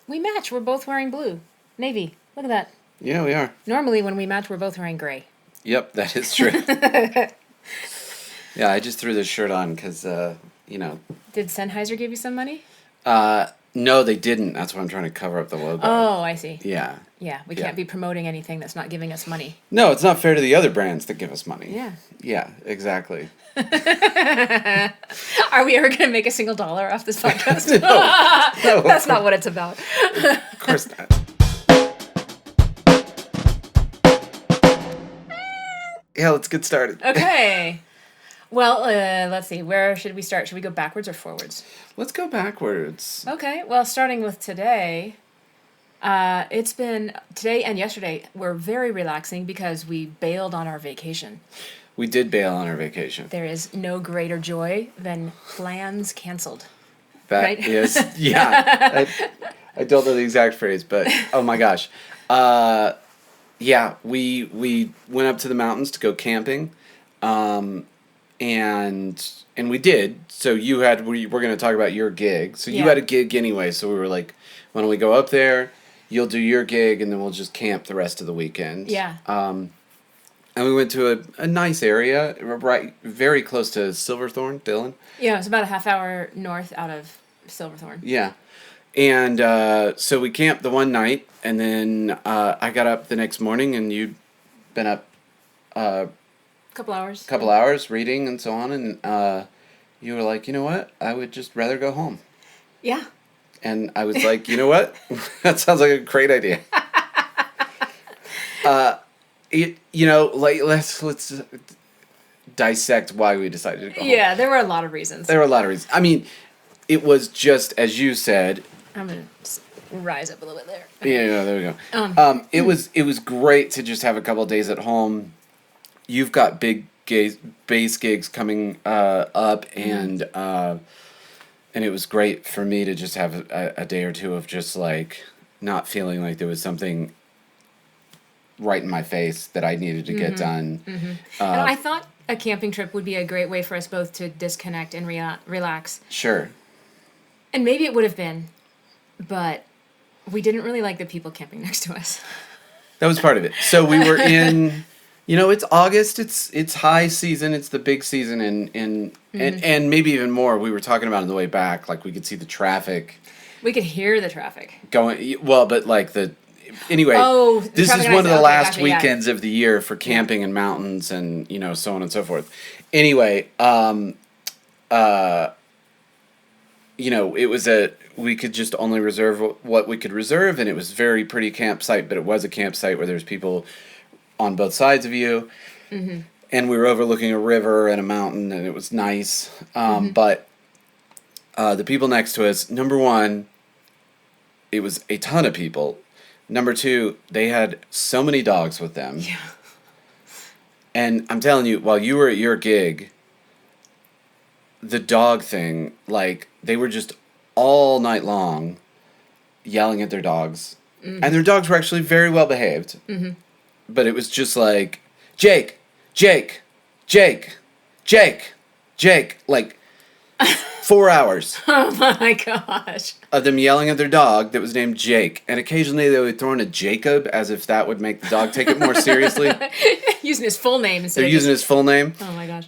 We match. We're both wearing blue. Navy. Look at that. Yeah, we are. Normally when we match, we're both wearing gray. Yep, that is true. Yeah, I just threw this shirt on because, Did Sennheiser give you some money? No, they didn't. That's why I'm trying to cover up the logo. Oh, I see. Yeah. Yeah, we can't be promoting anything that's not giving us money. No, it's not fair to the other brands that give us money. Yeah. Yeah, exactly. Are we ever going to make a single dollar off this podcast? No. That's not what it's about. Of course not. Yeah, let's get started. Okay. Well, let's see. Where should we start? Should we go backwards or forwards? Let's go backwards. Okay. Well, starting with today, it's been today and yesterday were very relaxing because we bailed on our vacation. We did bail on our vacation. There is no greater joy than plans canceled. That right? is, yeah. I don't know the exact phrase, but oh my gosh. Yeah, we went up to the mountains to go camping. And we did. So we're going to talk about your gig. So you had a gig anyway. So we were like, why don't we go up there? You'll do your gig, and then we'll just camp the rest of the weekend. Yeah. And we went to a nice area, right, very close to Silverthorne, Dillon. Yeah, it's about a half hour north out of Silverthorne. Yeah. And so we camped the one night, and then I got up the next morning, and you'd been up Couple hours reading and so on, and you were like, you know what? I would just rather go home. Yeah. And I was like, you know what? That sounds like a great idea. Let's dissect why we decided to go home. Yeah, there were a lot of reasons. I mean, it was just, as you said. I'm going to rise up a little bit there. Yeah, there we go. It was great to just have a couple of days at home. You've got big bass gigs coming up, and it was great for me to just have a day or two of just like not feeling like there was something right in my face that I needed to get done. Mm-hmm. And I thought a camping trip would be a great way for us both to disconnect and relax. Sure. And maybe it would have been, but we didn't really like the people camping next to us. That was part of it. So we were in... it's August. It's high season. It's the big season, and maybe even more. We were talking about on the way back, like we could see the traffic. We could hear the traffic going. Well, but like anyway. Oh, this is one of the last weekends of the year for camping and mountains, and so on and so forth. Anyway, it was we could just only reserve what we could reserve, and it was very pretty campsite, but it was a campsite where there's people on both sides of you, and we were overlooking a river and a mountain, and it was nice. But the people next to us, number one, it was a ton of people. Number two, they had so many dogs with them. Yeah. And I'm telling you, while you were at your gig, the dog thing, like, they were just all night long yelling at their dogs. Mm-hmm. And their dogs were actually very well behaved. Mm-hmm. But it was just like, Jake, Jake, Jake, Jake, Jake, like 4 hours. Oh my gosh. Of them yelling at their dog that was named Jake. And occasionally they would throw in a Jacob as if that would make the dog take it more seriously. Using his full name instead. They're using his full name. Oh my gosh.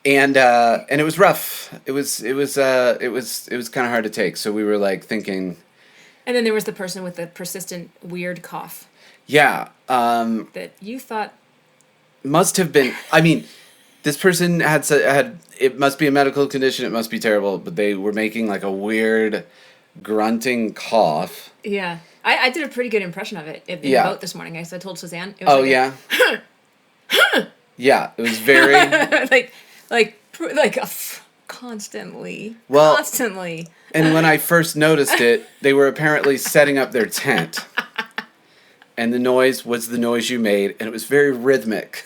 And it was rough. It was kind of hard to take. So we were like thinking. And then there was the person with the persistent weird cough. Yeah. That you thought must have been. I mean, this person had. It must be a medical condition. It must be terrible. But they were making like a weird, grunting cough. Yeah, I did a pretty good impression of it in the boat this morning. I told Suzanne. It was yeah, it was very constantly. Well, constantly. And when I first noticed it, they were apparently setting up their tent. And the noise was the noise you made, and it was very rhythmic.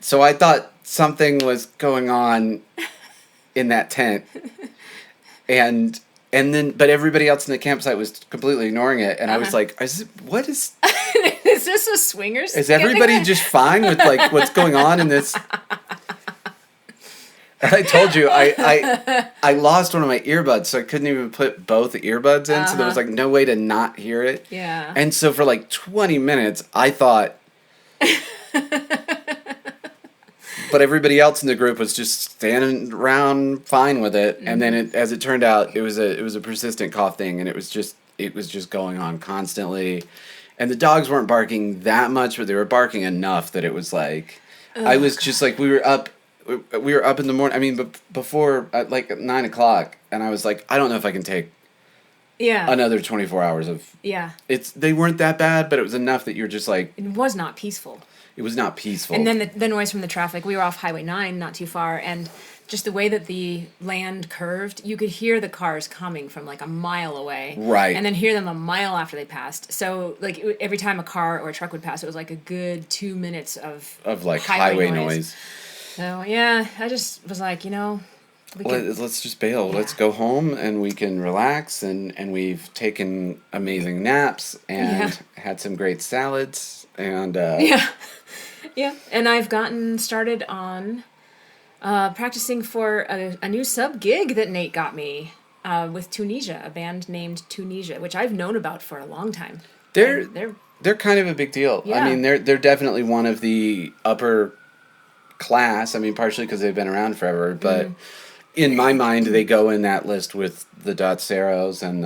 So I thought something was going on in that tent. But everybody else in the campsite was completely ignoring it, and I was like, what is... Is this a swingers? Is everybody just fine with like what's going on in this? And I told you I lost one of my earbuds, so I couldn't even put both earbuds in. So there was like no way to not hear it. Yeah. And so for like 20 minutes, I thought. But everybody else in the group was just standing around fine with it. Mm-hmm. And then as it turned out, it was a persistent cough thing, and it was just going on constantly. And the dogs weren't barking that much, but they were barking enough that it was like, I was just like, we were up in the morning. I mean, before like 9 o'clock, and I was like, I don't know if I can take another 24 hours of. Yeah. They weren't that bad, but it was enough that you're just like. It was not peaceful. It was not peaceful. And then the noise from the traffic. We were off Highway 9, not too far, and just the way that the land curved, you could hear the cars coming from like a mile away. Right. And then hear them a mile after they passed. So like every time a car or a truck would pass, it was like a good 2 minutes of like highway noise. So yeah, I just was like, let's just bail. Yeah. Let's go home and we can relax, and we've taken amazing naps and had some great salads and Yeah, and I've gotten started on practicing for a new sub gig that Nate got me with Tunisia, a band named Tunisia, which I've known about for a long time. They're kind of a big deal. Yeah. I mean, they're definitely one of the upper class. I mean, partially because they've been around forever, but in my mind, they go in that list with the Dotseros and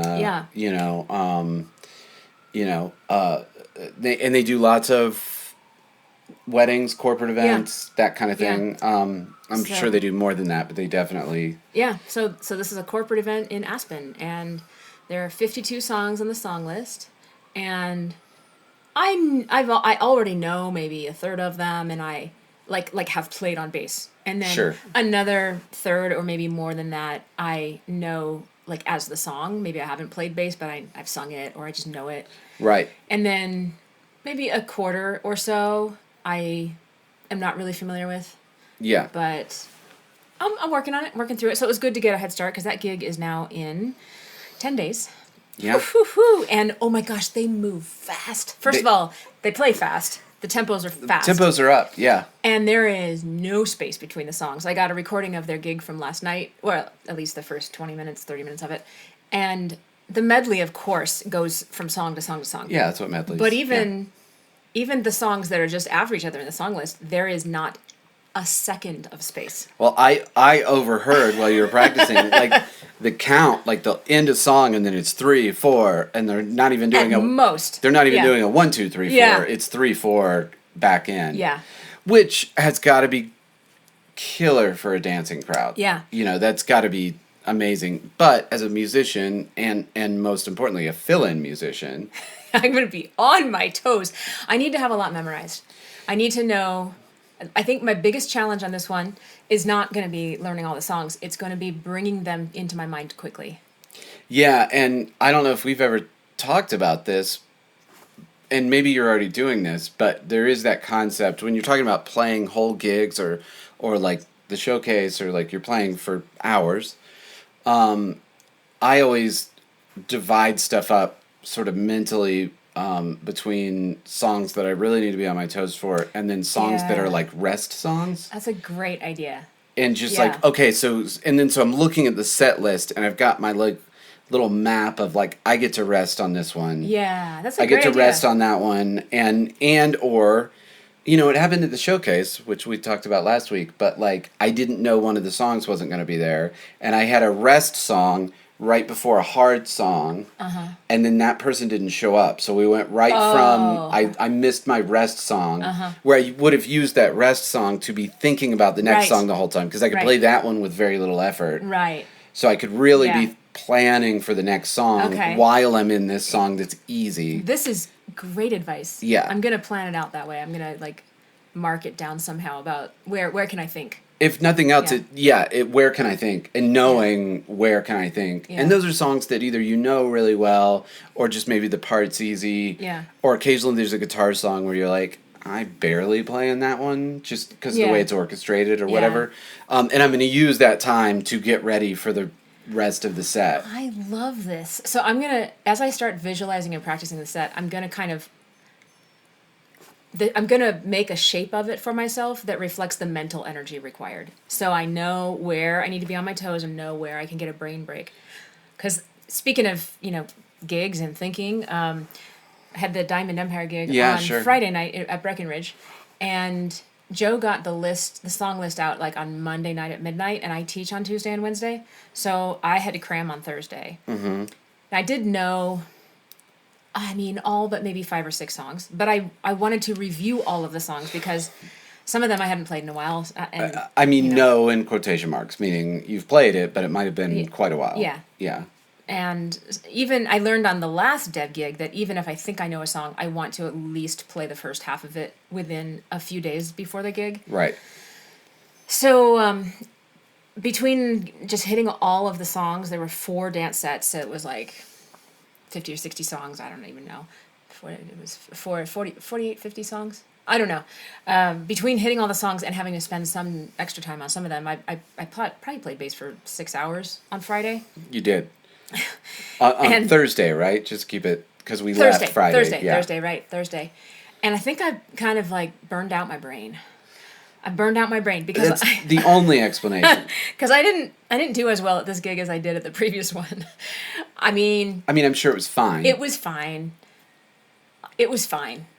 they do lots of weddings, corporate events, that kind of thing. I'm sure they do more than that, but they definitely. Yeah. So this is a corporate event in Aspen, and there are 52 songs on the song list, and I already know maybe a third of them, and I like have played on bass, and then another third or maybe more than that I know like as the song. Maybe I haven't played bass, but I've sung it or I just know it. Right. And then maybe a quarter or so I am not really familiar with. Yeah. But I'm working on it, working through it. So it was good to get a head start because that gig is now in 10 days. Yeah. And oh my gosh, they move fast. First of all, they play fast. The tempos are fast. Tempos are up, yeah. And there is no space between the songs. I got a recording of their gig from last night, or at least the first 20 minutes, 30 minutes of it. And the medley, of course, goes from song to song to song. Yeah, that's what medleys. But even the songs that are just after each other in the song list, there is not a second of space. Well, I overheard while you were practicing, like the count, like the end of song, and then it's 3, 4, and they're not even doing They're not even doing a 1, 2, 3, 4. Yeah. It's 3, 4 back in. Yeah. Which has got to be killer for a dancing crowd. Yeah. That's got to be amazing. But as a musician, and most importantly, a fill-in musician, I'm going to be on my toes. I need to have a lot memorized. I need to know. I think my biggest challenge on this one is not going to be learning all the songs. It's going to be bringing them into my mind quickly. Yeah, and I don't know if we've ever talked about this, and maybe you're already doing this, but there is that concept when you're talking about playing whole gigs or like the showcase or like you're playing for hours. I always divide stuff up sort of mentally between songs that I really need to be on my toes for and then songs that are like rest songs. That's a great idea. And just like, okay, so I'm looking at the set list and I've got my like little map of like, I get to rest on this one. Yeah, that's a great idea. I get to rest on that one or, it happened at the showcase, which we talked about last week, but like I didn't know one of the songs wasn't going to be there. And I had a rest song right before a hard song, and then that person didn't show up. So we went from, I missed my rest song, where I would have used that rest song to be thinking about the next song the whole time, because I could play that one with very little effort. Right. So I could really be planning for the next song while I'm in this song that's easy. This is great advice. Yeah. I'm going to plan it out that way. I'm going to, like, mark it down somehow about where can I think. If nothing else, where can I think? And knowing where can I think. Yeah. And those are songs that either you know really well, or just maybe the part's easy. Yeah. Or occasionally there's a guitar song where you're like, I barely play in that one, just because of the way it's orchestrated or whatever. And I'm going to use that time to get ready for the rest of the set. I love this. So I'm going to, as I start visualizing and practicing the set, I'm going to kind of I'm going to make a shape of it for myself that reflects the mental energy required. So I know where I need to be on my toes and know where I can get a brain break. Because speaking of, gigs and thinking, I had the Diamond Empire gig on Friday night at Breckenridge. And Joe got the song list out like on Monday night at midnight, and I teach on Tuesday and Wednesday. So I had to cram on Thursday. Mm-hmm. I did know... all but maybe 5 or 6 songs. But I wanted to review all of the songs because some of them I hadn't played in a while. No in quotation marks, meaning you've played it, but it might have been quite a while. Yeah. Yeah. And even I learned on the last Dev gig that even if I think I know a song, I want to at least play the first half of it within a few days before the gig. Right. So between just hitting all of the songs, there were 4 dance sets. So it was like 50 or 60 songs, I don't even know. It was 48, 50 songs. I don't know. Between hitting all the songs and having to spend some extra time on some of them, I probably played bass for 6 hours on Friday. You did. On Thursday, right? Just keep it, because we left Friday. Thursday. And I think I kind of like burned out my brain. I burned out my brain because that's the only explanation. Because I didn't do as well at this gig as I did at the previous one. I'm sure it was fine. It was fine.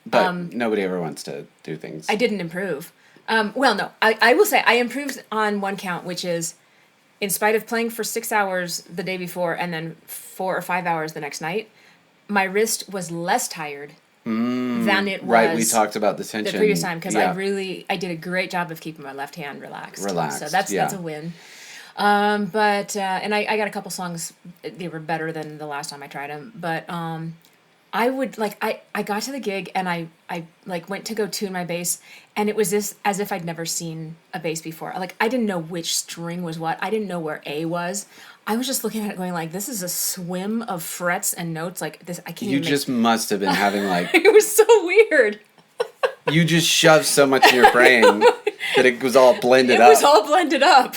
But nobody ever wants to do things. I didn't improve. No, I will say I improved on one count, which is in spite of playing for 6 hours the day before and then 4 or 5 hours the next night, my wrist was less tired than it was. Right, we talked about the tension. The previous time, because I did a great job of keeping my left hand relaxed. So that's a win. And I got a couple songs, they were better than the last time I tried them, but I would, I got to the gig and I went to go tune my bass, and it was as if I'd never seen a bass before. I didn't know which string was what. I didn't know where A was. I was just looking at it going this is a swim of frets and notes this. I can't. You just must have been having it was so weird. You just shoved so much in your brain that it was all blended up. It was all blended up.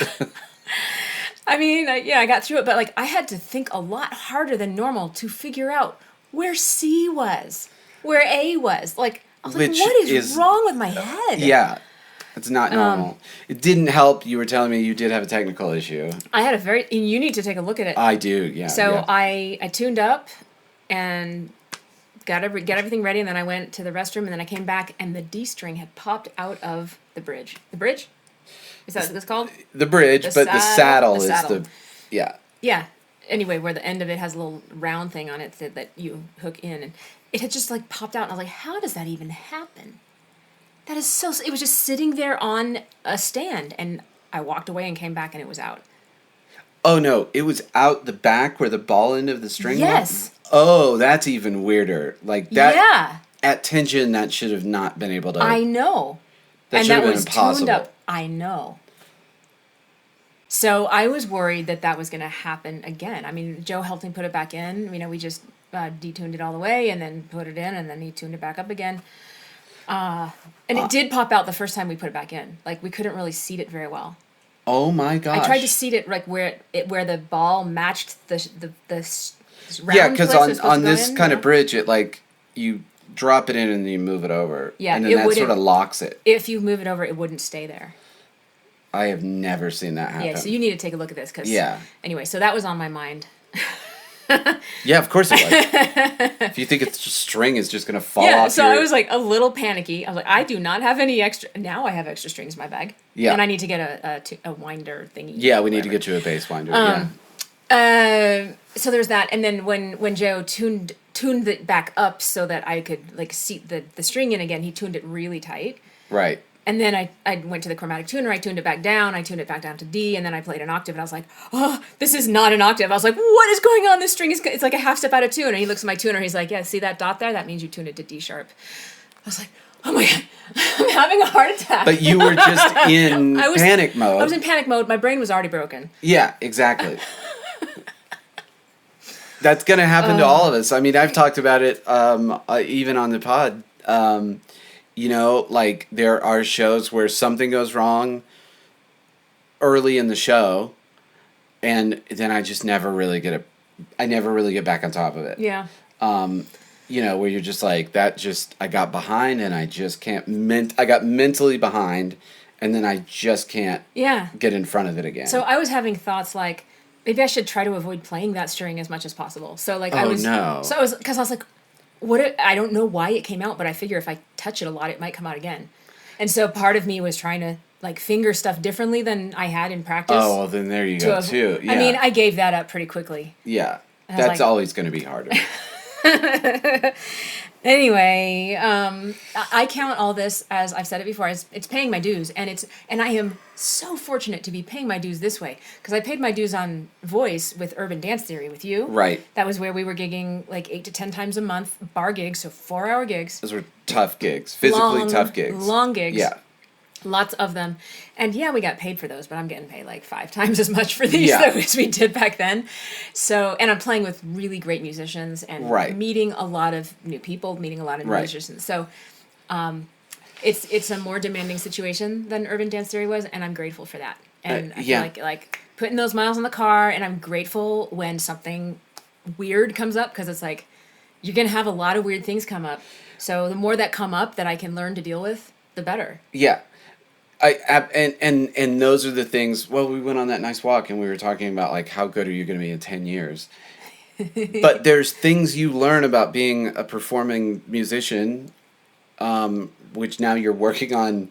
I got through it, but I had to think a lot harder than normal to figure out where C was, where A was. I was what is wrong with my head? Yeah. It's not normal. It didn't help. You were telling me you did have a technical issue. I had you need to take a look at it. I do, yeah. So I tuned up and get everything ready, and then I went to the restroom, and then I came back, and the D string had popped out of the bridge. The bridge? Is that what it's called? The bridge, the saddle is the... Yeah. Yeah. Anyway, where the end of it has a little round thing on it that you hook in, and it had just popped out, and I was like, how does that even happen? That is so... It was just sitting there on a stand, and I walked away and came back, and it was out. Oh, no. It was out the back where the ball end of the string was? Yes. Oh, that's even weirder. That... Yeah. At tension, that should have not been able to... I know. That should have been impossible. Tuned up. I know. So I was worried that was going to happen again. Joe helped me put it back in. We just detuned it all the way and then put it in, and then he tuned it back up again. And it did pop out the first time we put it back in. We couldn't really seat it very well. Oh my gosh! I tried to seat it where the ball matched the round. Yeah, because on this kind of bridge, it you drop it in and you move it over. Yeah, and then that sort of locks it. If you move it over, it wouldn't stay there. I have never seen that happen. Yeah, so you need to take a look at this yeah. Anyway, so that was on my mind. Yeah, of course it was. If you think it's just string is just going to fall off. Yeah, so I was a little panicky. I was I do not have any extra. Now I have extra strings in my bag. Yeah. And I need to get a winder thingy. Yeah, we need to get you a bass winder. So there's that. And then when Joe tuned it back up so that I could seat the string in again, he tuned it really tight. Right. And then I went to the chromatic tuner, I tuned it back down, I tuned it back down to D, and then I played an octave, and I was like, oh, this is not an octave. I was like, what is going on? This string it's like a half step out of tune. And he looks at my tuner, he's like, yeah, see that dot there? That means you tuned it to D sharp. I was like, oh my God, I'm having a heart attack. But you were just in panic mode. I was in panic mode. My brain was already broken. Yeah, exactly. That's going to happen to all of us. I've talked about it even on the pod. There are shows where something goes wrong early in the show, and then I just never really get back on top of it. Yeah. you know, where you're just like, I got behind and I just can't, I got mentally behind and then I just can't get in front of it again. So I was having thoughts like, maybe I should try to avoid playing that string as much as possible. So like because I was like, I don't know why it came out, but I figure if I touch it a lot, it might come out again. And so part of me was trying to like finger stuff differently than I had in practice. Oh, well, then there you go too. Yeah. I mean, I gave that up pretty quickly. Yeah. That's always going to be harder. Anyway, I count all this, as I've said it before, as it's paying my dues, and I am so fortunate to be paying my dues this way, because I paid my dues on voice with Urban Dance Theory with you. Right. That was where we were gigging like 8 to 10 times a month, bar gigs, so 4-hour gigs. Those were tough gigs, physically tough gigs. Long gigs. Yeah. Lots of them. And yeah, we got paid for those, but I'm getting paid like 5 times as much for these as we did back then. So, and I'm playing with really great musicians and meeting a lot of new people, meeting a lot of new musicians. So, it's a more demanding situation than Urban Dance Theory was, and I'm grateful for that. And I feel like putting those miles in the car, and I'm grateful when something weird comes up, because it's like, you're going to have a lot of weird things come up. So the more that come up that I can learn to deal with, the better. Yeah. And those are the things. Well, we went on that nice walk and we were talking about like how good are you going to be in 10 years. But there's things you learn about being a performing musician, which now you're working on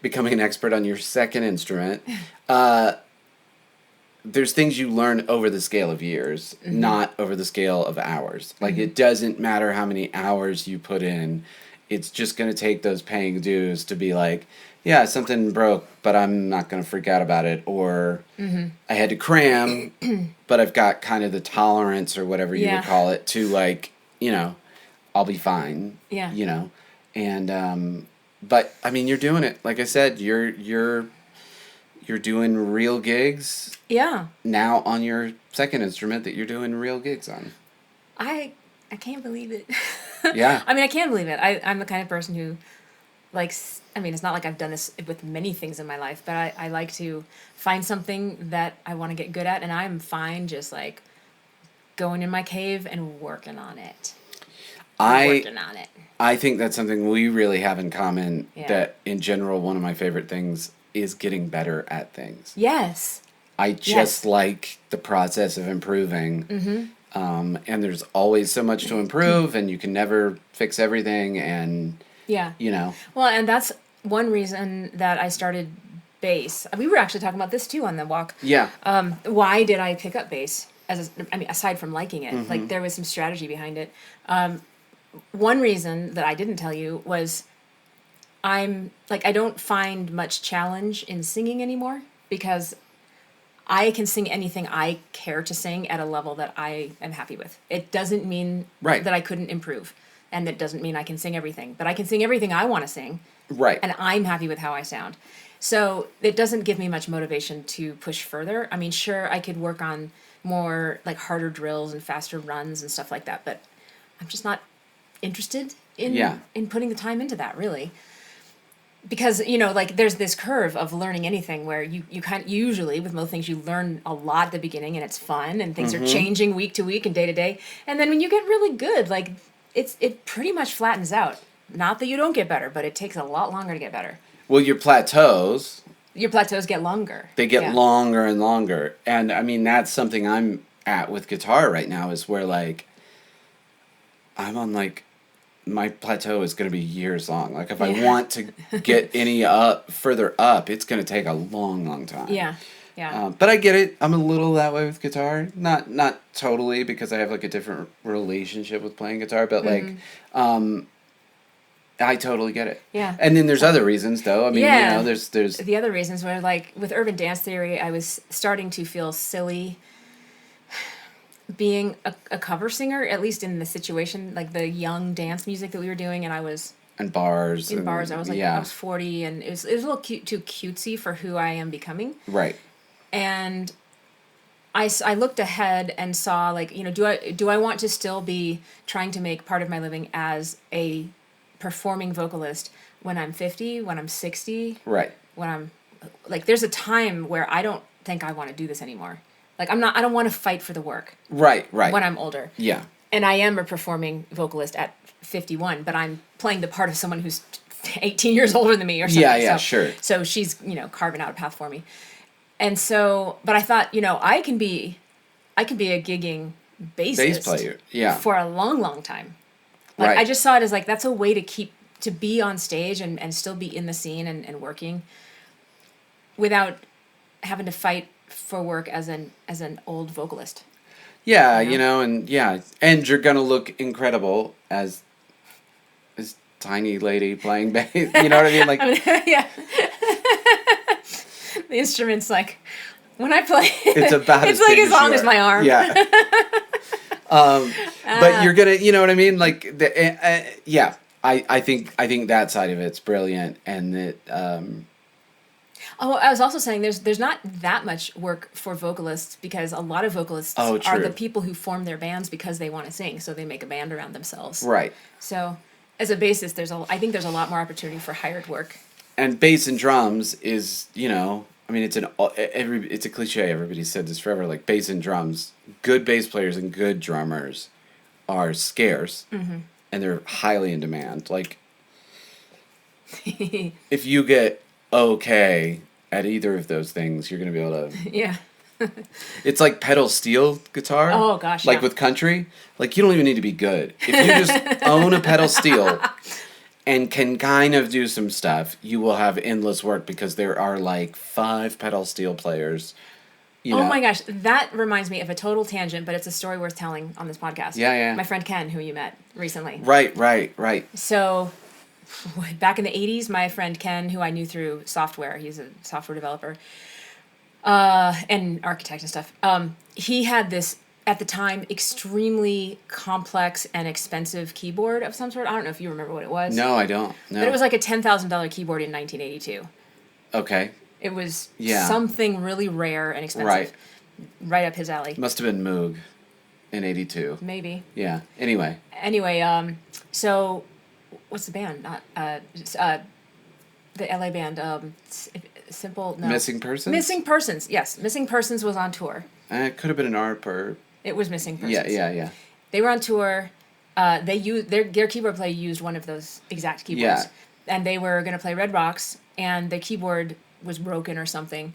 becoming an expert on your second instrument. There's things you learn over the scale of years, not over the scale of hours. Like it doesn't matter how many hours you put in. It's just going to take those paying dues to be like, yeah, something broke, but I'm not going to freak out about it. Or I had to cram, but I've got kind of the tolerance or whatever you would call it to like, you know, I'll be fine. Yeah. You know, and but I mean, you're doing it. Like I said, you're doing real gigs. Yeah. Now on your second instrument that you're doing real gigs on. I can't believe it. Yeah. I mean, I can believe it. I'm the kind of person who likes, I mean, it's not like I've done this with many things in my life, but I like to find something that I want to get good at, and I'm fine just like going in my cave and working on it. I think that's something we really have in common, that in general, one of my favorite things is getting better at things. Yes. I just like the process of improving. And there's always so much to improve, and you can never fix everything, and you know. Well, and that's one reason that I started bass. We were actually talking about this too on the walk. Yeah. Why did I pick up bass? Aside from liking it, like there was some strategy behind it. One reason that I didn't tell you was I don't find much challenge in singing anymore, because I can sing anything I care to sing at a level that I am happy with. It doesn't mean that I couldn't improve, and it doesn't mean I can sing everything, but I can sing everything I want to sing. Right. And I'm happy with how I sound. So it doesn't give me much motivation to push further. I mean, sure, I could work on more like harder drills and faster runs and stuff like that, but I'm just not interested in putting the time into that, really. Because, you know, like there's this curve of learning anything where you usually with most things you learn a lot at the beginning and it's fun and things are changing week to week and day to day. And then when you get really good, like it pretty much flattens out. Not that you don't get better, but it takes a lot longer to get better. Well, your plateaus get longer. They get longer and longer. And I mean, that's something I'm at with guitar right now, is where like I'm on like, my plateau is going to be years long. Like if I want to get any further up, it's going to take a long, long time. Yeah. Yeah. But I get it. I'm a little that way with guitar. Not totally, because I have like a different relationship with playing guitar, but like, I totally get it. Yeah. And then there's other reasons though. I mean, you know, there's the other reasons were like with Urban Dance Theory, I was starting to feel silly being a cover singer, at least in the situation, like the young dance music that we were doing, and I was in bars. I was like, I was 40, and it was a little too cutesy for who I am becoming. Right. And I looked ahead and saw, like, you know, do I want to still be trying to make part of my living as a performing vocalist when I'm 50, when I'm 60? Right. When I'm like, there's a time where I don't think I want to do this anymore. Like I don't want to fight for the work. Right. When I'm older. Yeah. and I am a performing vocalist at 51, but I'm playing the part of someone who's 18 years older than me or something. Yeah, sure. So she's, carving out a path for me. And so, but I thought, I can be a gigging bassist player. Yeah. for a long, long time. Like, right. I just saw it as like, that's a way to be on stage and still be in the scene and working without having to fight for work as an old vocalist. Yeah, and you're gonna look incredible as this tiny lady playing bass. You know what I mean? Like, yeah. The instrument's like, when I play, it's about it's like as long as my arm. Yeah. But you're gonna, you know what I mean? Like, I think that side of it's brilliant, and that. Oh, I was also saying there's not that much work for vocalists because a lot of vocalists are the people who form their bands because they want to sing, so they make a band around themselves. Right. So, as a bassist, I think there's a lot more opportunity for hired work. And bass and drums is, I mean, it's a cliche. Everybody's said this forever. Like, bass and drums, good bass players and good drummers are scarce, and they're highly in demand. Like, if you get okay at either of those things, you're going to be able to... Yeah. It's like pedal steel guitar. Oh, gosh, Like with country. Like, you don't even need to be good. If you just own a pedal steel and can kind of do some stuff, you will have endless work because there are like 5 pedal steel players. Oh my gosh, that reminds me of a total tangent, but it's a story worth telling on this podcast. Yeah. My friend Ken, who you met recently. Right. So, back in the 80s, my friend Ken, who I knew through software, he's a software developer, and architect and stuff, he had this, at the time, extremely complex and expensive keyboard of some sort. I don't know if you remember what it was. No, I don't. No. But it was like a $10,000 keyboard in 1982. Okay. It was something really rare and expensive. Right up his alley. Must have been Moog in 82. Maybe. Yeah. Anyway, so what's the band? The LA band, Simple... No. Missing Persons? Missing Persons, yes. Missing Persons was on tour. It could have been an ARP or... It was Missing Persons. Yeah. They were on tour. They used their keyboard player used one of those exact keyboards. Yeah. And they were going to play Red Rocks, and the keyboard was broken or something.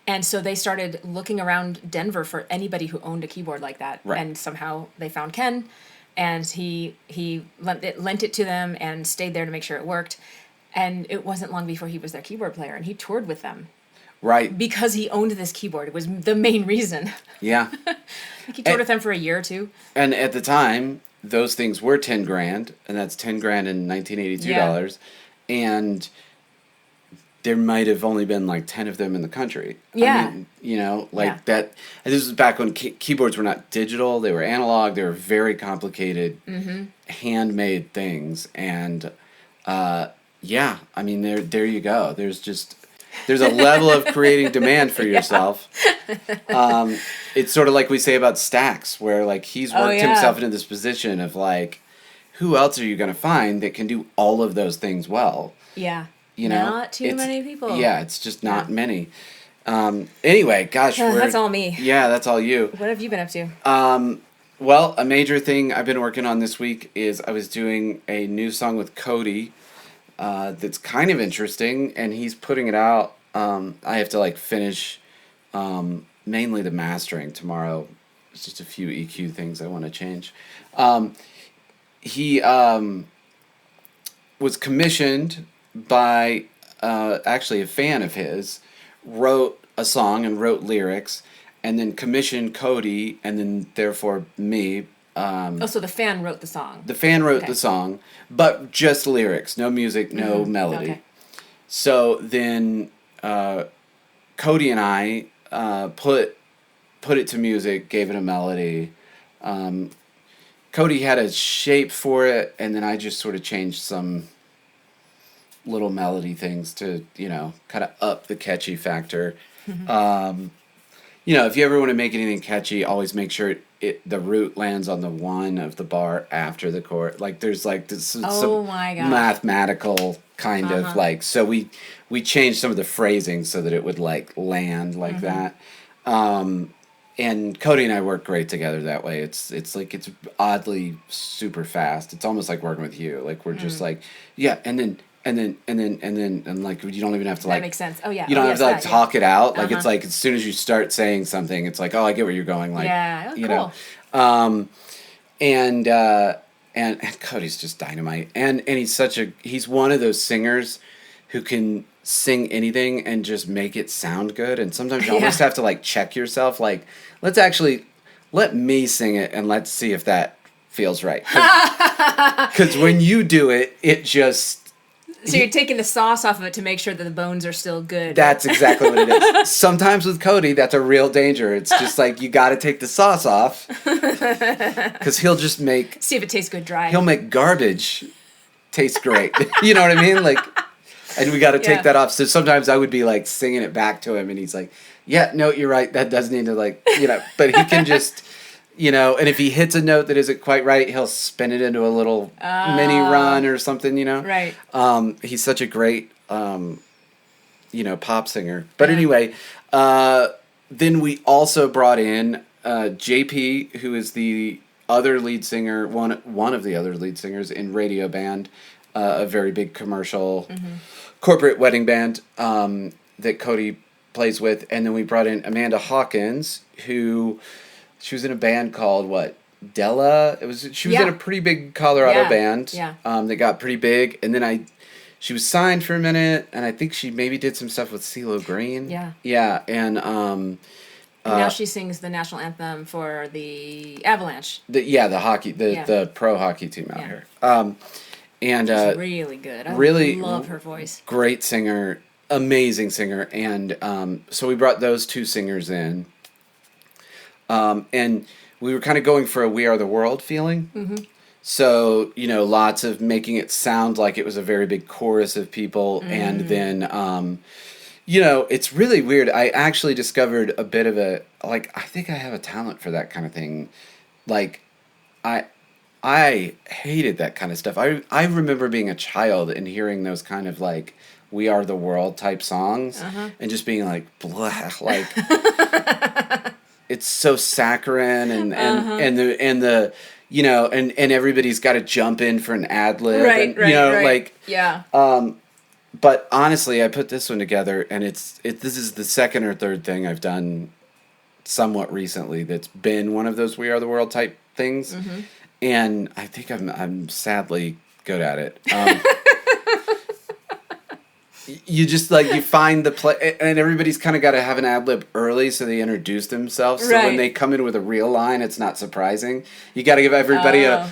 And so they started looking around Denver for anybody who owned a keyboard like that. Right. And somehow they found Ken, and he lent it to them and stayed there to make sure it worked. And it wasn't long before he was their keyboard player, and he toured with them. Right. Because he owned this keyboard. It was the main reason. Yeah. He toured with them for a year or two. And at the time, those things were $10,000, and that's $10,000 in 1982 dollars. And there might have only been like 10 of them in the country. Yeah. I mean, that. And this was back when keyboards were not digital; they were analog. They were very complicated, handmade things. And I mean, there you go. There's a level of creating demand for yourself. It's sort of like we say about Stax, where like he's worked himself into this position of like, who else are you going to find that can do all of those things well? Yeah. Not too many people. Yeah, it's just not many. Anyway, gosh. That's all me. Yeah, that's all you. What have you been up to? Well, a major thing I've been working on this week is I was doing a new song with Cody that's kind of interesting, and he's putting it out. I have to like finish mainly the mastering tomorrow. There's just a few EQ things I want to change. He was commissioned by actually a fan of his, wrote a song and wrote lyrics, and then commissioned Cody, and then therefore me. So the fan wrote the song. The fan wrote the song, but just lyrics, no music, no melody. Okay. So then Cody and I put it to music, gave it a melody. Cody had a shape for it, and then I just sort of changed some little melody things to, kind of up the catchy factor. If you ever want to make anything catchy, always make sure the root lands on the one of the bar after the chord. Like there's like some mathematical kind of like, so we changed some of the phrasing so that it would like land like that. and Cody and I work great together that way. It's like it's oddly super fast. It's almost like working with you. Like we're just like, yeah, and like you don't even have to That like makes sense. Oh yeah. you don't Oh have yes, to like that, talk it out. Like Uh-huh. it's like as soon as you start saying something, it's like, oh, I get where you're going. Like Yeah. Oh, you cool. know, and and Cody's just dynamite. And he's one of those singers who can sing anything and just make it sound good. And sometimes you almost Yeah. have to like check yourself. Like let me sing it and let's see if that feels right. Because when you do it, it just So you're taking the sauce off of it to make sure that the bones are still good. that's exactly what it is. Sometimes with Cody, that's a real danger. It's just like you got to take the sauce off because he'll just make See if it tastes good dry. he'll make garbage taste great. You know what I mean? Like, and we got to take Yeah. that off. So sometimes I would be like singing it back to him, and he's like, "Yeah, no, you're right. That does need to like, you know." But he can just, you know, and if he hits a note that isn't quite right, he'll spin it into a little mini run or something. You know, Right. He's such a great, you know, pop singer. But Yeah. anyway, then we also brought in JP, who is the other lead singer, one of the other lead singers in Radio Band, a very big commercial corporate wedding band that Cody plays with, and then we brought in Amanda Hawkins, who she was in a band called what? Della. She was in a pretty big Colorado Yeah. band Yeah. that got pretty big, and then she was signed for a minute, and I think she maybe did some stuff with CeeLo Green. Yeah. Yeah, and And now she sings the national anthem for the Avalanche. the hockey, Yeah. the pro hockey team out Yeah. here. And She's really good. I really love her voice. great singer, amazing singer, and so we brought those two singers in, and we were kind of going for a "We Are the World" feeling. Mm-hmm. So, you know, lots of making it sound like it was a very big chorus of people, and then, you know, it's really weird. I actually discovered a bit of I think I have a talent for that kind of thing. Like, I hated that kind of stuff. I remember being a child and hearing those kind of like "We Are the World" type songs, and just being like, blah, like it's so saccharine and the you know and everybody's got to jump in for an ad lib, Right, and right, you know right. like Yeah. but honestly, I put this one together, and this is the second or third thing I've done somewhat recently that's been one of those "We Are the World" type things, and I think I'm sadly good at it. You just like you find the play, and everybody's kind of got to have an ad lib early so they introduce themselves. So when Right. they come in with a real line, it's not surprising. You got to give everybody a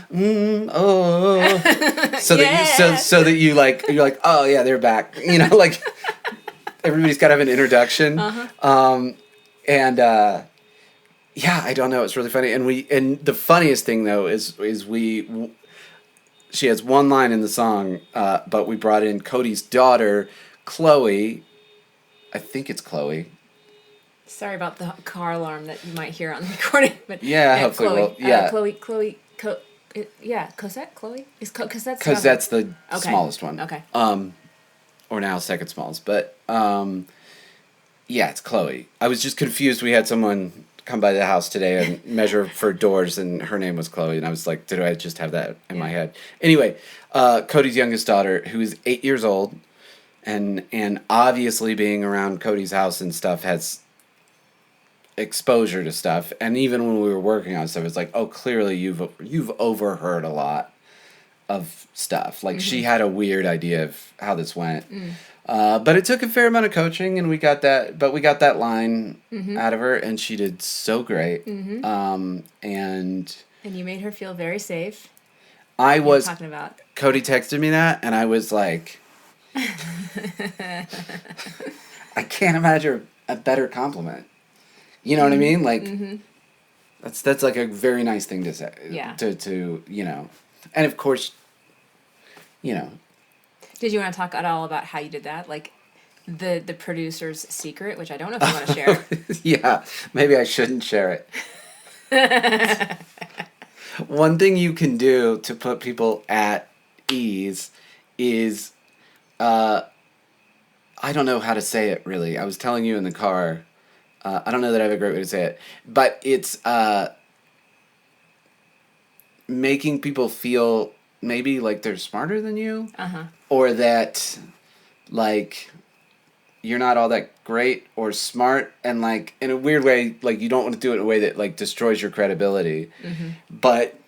so that so that you're like, oh yeah, they're back. You know, like everybody's got to have an introduction. And yeah, I don't know. It's really funny, and the funniest thing though is she has one line in the song, but we brought in Cody's daughter, Chloe. I think it's Chloe. Sorry about the car alarm that you might hear on the recording, but Yeah, hopefully Chloe. we'll- yeah. Chloe. Yeah, Cosette. Chloe is Cosette's. Because that's the Okay. smallest one. Okay. Or now second smallest. But, yeah, it's Chloe. I was just confused. We had someone come by the house today and measure for doors, and her name was Chloe. And I was like, did I just have that in my head? Anyway, Cody's youngest daughter, who is 8 years old, and obviously being around Cody's house and stuff has exposure to stuff. And even when we were working on stuff, it's like, oh, clearly you've overheard a lot of stuff. Like she had a weird idea of how this went. But it took a fair amount of coaching, and we got that line out of her, and she did so great. And you made her feel very safe. I was Talking about. Cody texted me that, and I was like, I can't imagine a better compliment. You know what I mean? Like, that's like a very nice thing to say. Yeah. To you know, and of course, you know. Did you want to talk at all about how you did that? Like the producer's secret, which I don't know if you want to share. Yeah, maybe I shouldn't share it. One thing you can do to put people at ease is, I don't know how to say it really. I was telling you in the car, I don't know that I have a great way to say it, but it's making people feel maybe like they're smarter than you, or that like you're not all that great or smart, and like in a weird way, like you don't want to do it in a way that like destroys your credibility. But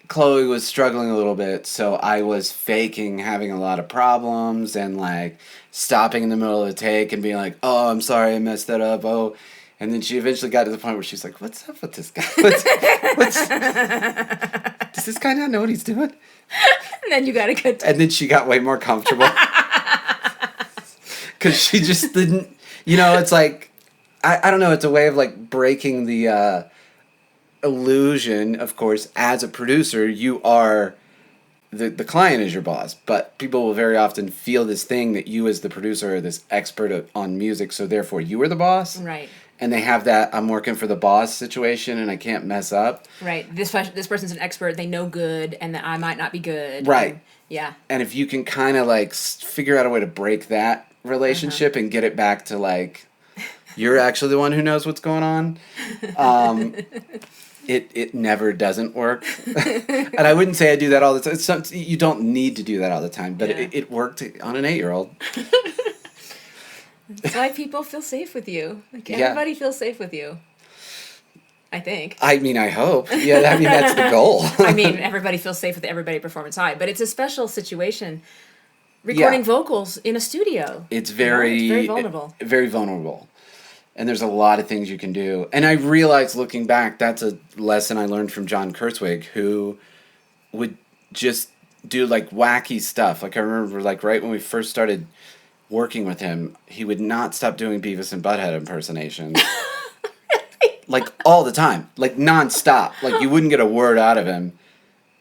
Chloe was struggling a little bit, so I was faking having a lot of problems and like stopping in the middle of the take and being like, "Oh, I'm sorry, I messed that up." Oh, and then she eventually got to the point where she's like, "What's up with this guy? Does this guy not know what he's doing?" And then you got a good time. And then she got way more comfortable because she just didn't. It's like I don't know. It's a way of like breaking the illusion. Of course, as a producer, you are the client is your boss, but people will very often feel this thing that you as the producer are this expert on music, so therefore you are the boss. Right. And they have that I'm working for the boss situation and I can't mess up. Right. This person's an expert. They know good, and that I might not be good. Right. And, yeah. And if you can kind of like figure out a way to break that relationship and get it back to like you're actually the one who knows what's going on, it never doesn't work. And I wouldn't say I do that all the time. You don't need to do that all the time, but it worked on an 8-year-old. That's why people feel safe with you. Like, everybody feels safe with you. I think. I mean, I hope. Yeah, I mean, that's the goal. I mean, everybody feels safe with everybody Performance High, but it's a special situation. Recording vocals in a studio. It's very, very vulnerable. Very vulnerable. And there's a lot of things you can do. And I realized looking back, that's a lesson I learned from John Kurtzwig, who would just do like wacky stuff. Like I remember like right when we first started working with him, he would not stop doing Beavis and Butthead impersonations. Like all the time. Like nonstop. Like you wouldn't get a word out of him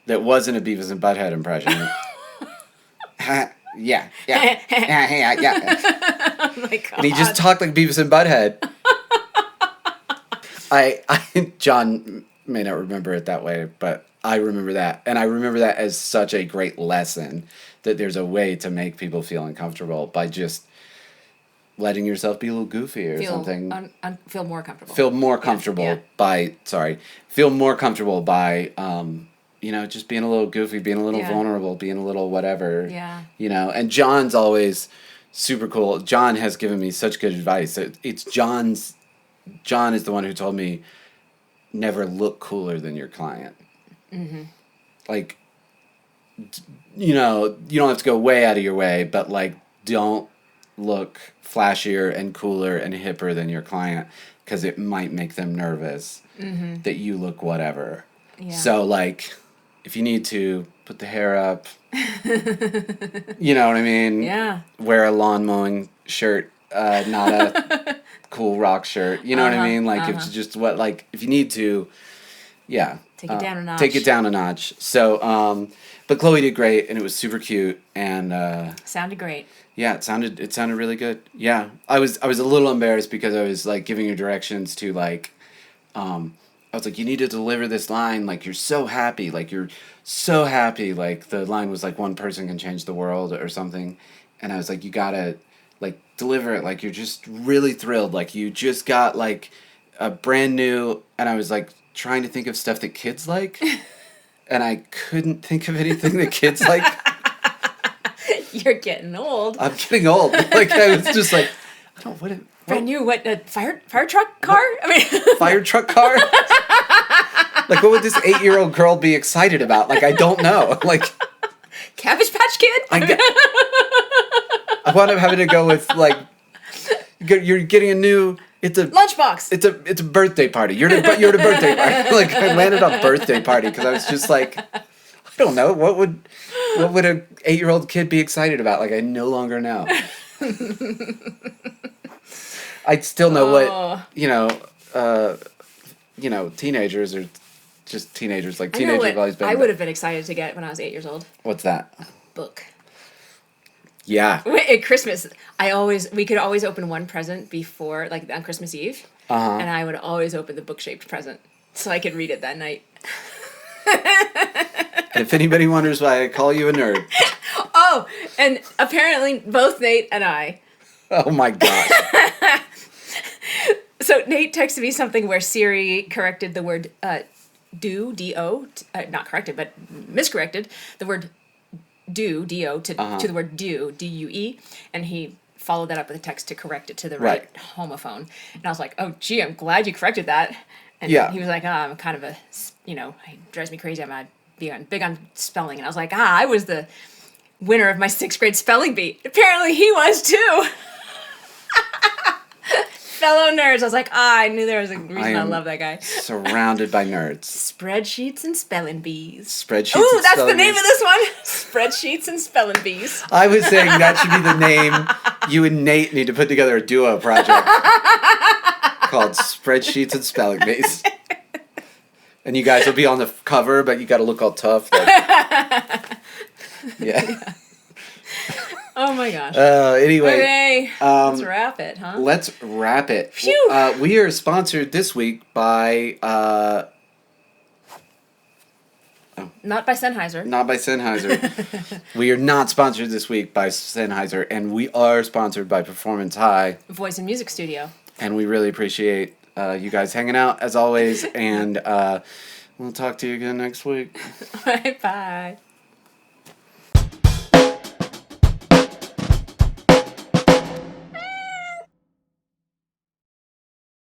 that wasn't a Beavis and Butthead impression. Yeah. Oh my God. And he just talked like Beavis and Butthead. John may not remember it that way, but I remember that. And I remember that as such a great lesson that there's a way to make people feel uncomfortable by just letting yourself be a little goofy or something. Feel more comfortable. Feel more comfortable by just being a little goofy, being a little vulnerable, being a little whatever. Yeah. And John's always super cool. John has given me such good advice. John is the one who told me never look cooler than your client. Mm-hmm. Like, you don't have to go way out of your way, but like, don't look flashier and cooler and hipper than your client because it might make them nervous that you look whatever. Yeah. So like, if you need to put the hair up, you know what I mean? Yeah. Wear a lawn mowing shirt, not a cool rock shirt. You know what I mean? Like it's just if you need to, take it down a notch. Take it down a notch. So, but Chloe did great, and it was super cute, and sounded great. Yeah, it sounded really good. Yeah, I was a little embarrassed because I was like giving her directions to like, I was like, you need to deliver this line like you're so happy, like the line was like one person can change the world or something, and I was like, you gotta like deliver it like you're just really thrilled, like you just got like a brand new, and I was like trying to think of stuff that kids like, and I couldn't think of anything that kids like. You're getting old. I'm getting old. Like I was just like, I don't what. Brand new a fire truck car? I mean, fire truck car. Like what would this 8-year-old girl be excited about? Like I don't know. Like Cabbage Patch Kid. I wound up having to go with like you're getting a new. It's a lunchbox. It's a birthday party. You're at a birthday party. Like I landed on birthday party because I was just like, I don't know what would a 8-year-old kid be excited about? Like I no longer know. I still know what teenagers are just teenagers. Like teenagers have always been. I would have been excited to get when I was 8 years old. What's that? A book. Yeah. At Christmas, we could always open one present before, like on Christmas Eve, and I would always open the book-shaped present so I could read it that night. And if anybody wonders why I call you a nerd. Oh, and apparently both Nate and I. Oh my God. So Nate texted me something where Siri corrected the word do, D-O, not corrected, but miscorrected the word do, D-O, to the word due, D-U-E, and he followed that up with a text to correct it to the right homophone. And I was like, oh, gee, I'm glad you corrected that. And he was like, I'm kind of a, it drives me crazy. I'm big on spelling. And I was like, I was the winner of my 6th grade spelling bee. Apparently he was too. Fellow nerds. I was like, I knew there was a reason I love that guy. Surrounded by nerds. Spreadsheets and spelling bees. Spreadsheets. Ooh, that's the name of this one. Spreadsheets and spelling bees. I was saying that should be the name. You and Nate need to put together a duo project called Spreadsheets and Spelling Bees. And you guys will be on the cover, but you got to look all tough. Yeah. Oh my gosh. Anyway. Okay. Let's wrap it, huh? Let's wrap it. Phew. We are sponsored this week by... Not by Sennheiser. Not by Sennheiser. We are not sponsored this week by Sennheiser, and we are sponsored by Performance High. Voice and Music Studio. And we really appreciate you guys hanging out, as always, and we'll talk to you again next week. Bye.